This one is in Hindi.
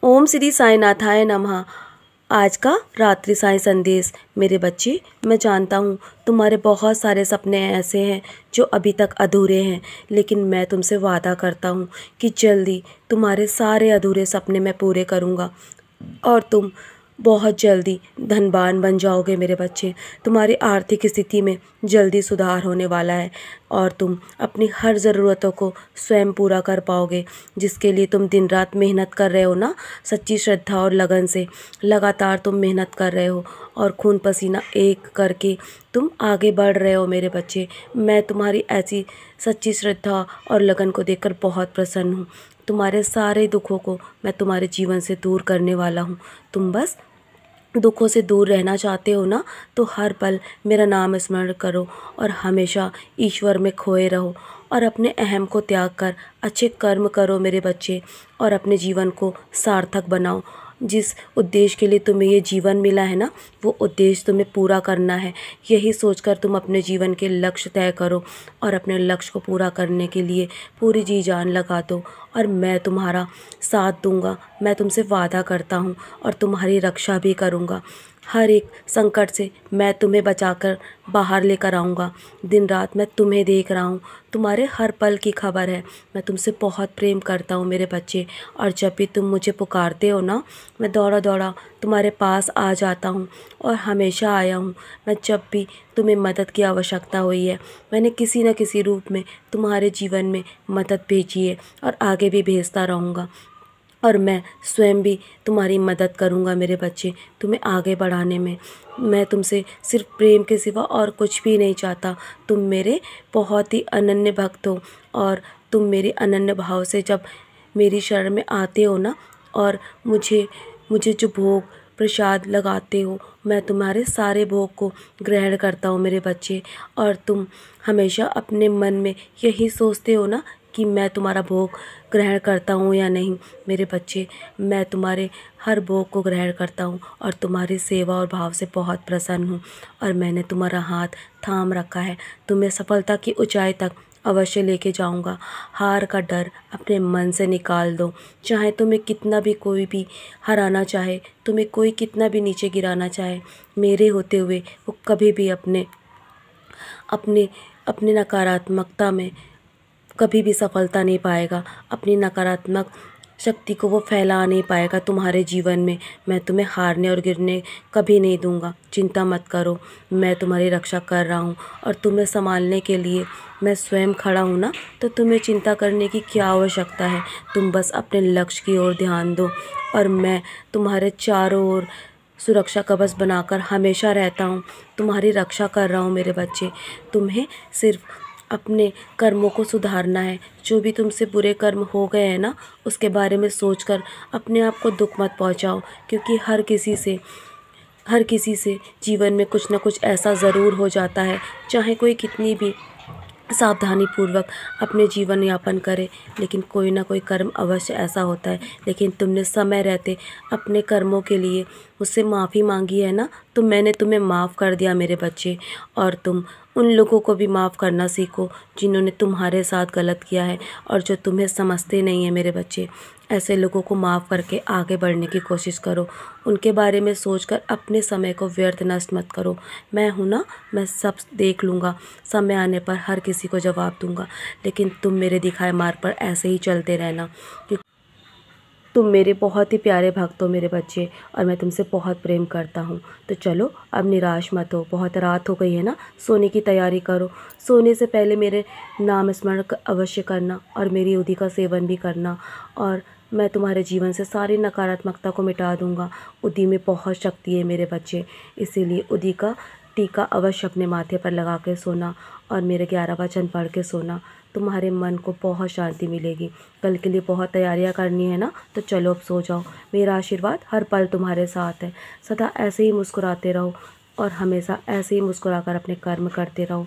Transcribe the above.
ओम श्री साईनाथाय नमः। आज का रात्रि साईं संदेश। मेरे बच्चे, मैं जानता हूँ तुम्हारे बहुत सारे सपने ऐसे हैं जो अभी तक अधूरे हैं, लेकिन मैं तुमसे वादा करता हूँ कि जल्दी तुम्हारे सारे अधूरे सपने मैं पूरे करूँगा और तुम बहुत जल्दी धनवान बन जाओगे मेरे बच्चे। तुम्हारी आर्थिक स्थिति में जल्दी सुधार होने वाला है और तुम अपनी हर ज़रूरतों को स्वयं पूरा कर पाओगे, जिसके लिए तुम दिन रात मेहनत कर रहे हो ना। सच्ची श्रद्धा और लगन से लगातार तुम मेहनत कर रहे हो और खून पसीना एक करके तुम आगे बढ़ रहे हो मेरे बच्चे। मैं तुम्हारी ऐसी सच्ची श्रद्धा और लगन को देखकर बहुत प्रसन्न हूँ। तुम्हारे सारे दुखों को मैं तुम्हारे जीवन से दूर करने वाला हूँ। तुम बस दुखों से दूर रहना चाहते हो ना, तो हर पल मेरा नाम स्मरण करो और हमेशा ईश्वर में खोए रहो और अपने अहम को त्याग कर अच्छे कर्म करो मेरे बच्चे और अपने जीवन को सार्थक बनाओ। जिस उद्देश्य के लिए तुम्हें ये जीवन मिला है ना, वो उद्देश्य तुम्हें पूरा करना है। यही सोचकर तुम अपने जीवन के लक्ष्य तय करो और अपने लक्ष्य को पूरा करने के लिए पूरी जी जान लगा दो और मैं तुम्हारा साथ दूंगा। मैं तुमसे वादा करता हूँ और तुम्हारी रक्षा भी करूँगा। हर एक संकट से मैं तुम्हें बचाकर बाहर लेकर आऊँगा। दिन रात मैं तुम्हें देख रहा हूँ, तुम्हारे हर पल की खबर है। मैं तुमसे बहुत प्रेम करता हूँ मेरे बच्चे, और जब भी तुम मुझे पुकारते हो ना, मैं दौड़ा दौड़ा तुम्हारे पास आ जाता हूँ और हमेशा आया हूँ। मैं जब भी तुम्हें मदद की आवश्यकता हुई है, मैंने किसी न किसी रूप में तुम्हारे जीवन में मदद भेजी है और आगे भी भेजता रहूँगा। और मैं स्वयं भी तुम्हारी मदद करूँगा मेरे बच्चे, तुम्हें आगे बढ़ाने में। मैं तुमसे सिर्फ प्रेम के सिवा और कुछ भी नहीं चाहता। तुम मेरे बहुत ही अनन्य भक्त हो और तुम मेरे अनन्य भाव से जब मेरी शरण में आते हो ना और मुझे मुझे जो भोग प्रसाद लगाते हो, मैं तुम्हारे सारे भोग को ग्रहण करता हूँ मेरे बच्चे। और तुम हमेशा अपने मन में यही सोचते हो ना कि मैं तुम्हारा भोग ग्रहण करता हूँ या नहीं। मेरे बच्चे, मैं तुम्हारे हर भोग को ग्रहण करता हूँ और तुम्हारी सेवा और भाव से बहुत प्रसन्न हूँ और मैंने तुम्हारा हाथ थाम रखा है। तुम्हें सफलता की ऊंचाई तक अवश्य लेके जाऊंगा। हार का डर अपने मन से निकाल दो। चाहे तुम्हें कितना भी कोई भी हराना चाहे, तुम्हें कोई कितना भी नीचे गिराना चाहे, मेरे होते हुए वो कभी भी अपने अपने अपने नकारात्मकता में कभी भी सफलता नहीं पाएगा। अपनी नकारात्मक शक्ति को वो फैला नहीं पाएगा तुम्हारे जीवन में। मैं तुम्हें हारने और गिरने कभी नहीं दूंगा। चिंता मत करो, मैं तुम्हारी रक्षा कर रहा हूँ और तुम्हें संभालने के लिए मैं स्वयं खड़ा हूँ ना, तो तुम्हें चिंता करने की क्या आवश्यकता है। तुम बस अपने लक्ष्य की ओर ध्यान दो और मैं तुम्हारे चारों ओर सुरक्षा कवच बनाकर हमेशा रहता हूँ, तुम्हारी रक्षा कर रहा हूँ मेरे बच्चे। तुम्हें सिर्फ अपने कर्मों को सुधारना है। जो भी तुमसे बुरे कर्म हो गए हैं ना, उसके बारे में सोचकर अपने आप को दुख मत पहुंचाओ, क्योंकि हर किसी से जीवन में कुछ न कुछ ऐसा ज़रूर हो जाता है। चाहे कोई कितनी भी सावधानी पूर्वक अपने जीवन यापन करे, लेकिन कोई ना कोई कर्म अवश्य ऐसा होता है। लेकिन तुमने समय रहते अपने कर्मों के लिए मुझसे माफ़ी मांगी है ना, तो मैंने तुम्हें माफ़ कर दिया मेरे बच्चे। और तुम उन लोगों को भी माफ़ करना सीखो जिन्होंने तुम्हारे साथ गलत किया है और जो तुम्हें समझते नहीं है मेरे बच्चे। ऐसे लोगों को माफ़ करके आगे बढ़ने की कोशिश करो। उनके बारे में सोचकर अपने समय को व्यर्थ नष्ट मत करो। मैं हूँ ना, मैं सब देख लूँगा। समय आने पर हर किसी को जवाब दूँगा, लेकिन तुम मेरे दिखाए मार्ग पर ऐसे ही चलते रहना, क्योंकि तुम मेरे बहुत ही प्यारे भक्त हो मेरे बच्चे और मैं तुमसे बहुत प्रेम करता हूँ। तो चलो, अब निराश मत हो। बहुत रात हो गई है ना, सोने की तैयारी करो। सोने से पहले मेरे नाम स्मरण अवश्य करना और मेरी उदी का सेवन भी करना, और मैं तुम्हारे जीवन से सारी नकारात्मकता को मिटा दूँगा। उदी में बहुत शक्ति है मेरे बच्चे, इसीलिए उदी का टीका अवश्य अपने माथे पर लगा के सोना और मेरे 11 वचन पढ़ के सोना। तुम्हारे मन को बहुत शांति मिलेगी। कल के लिए बहुत तैयारियां करनी है ना, तो चलो अब सो जाओ। मेरा आशीर्वाद हर पल तुम्हारे साथ है। सदा ऐसे ही मुस्कुराते रहो और हमेशा ऐसे ही मुस्कुराकर अपने कर्म करते रहो।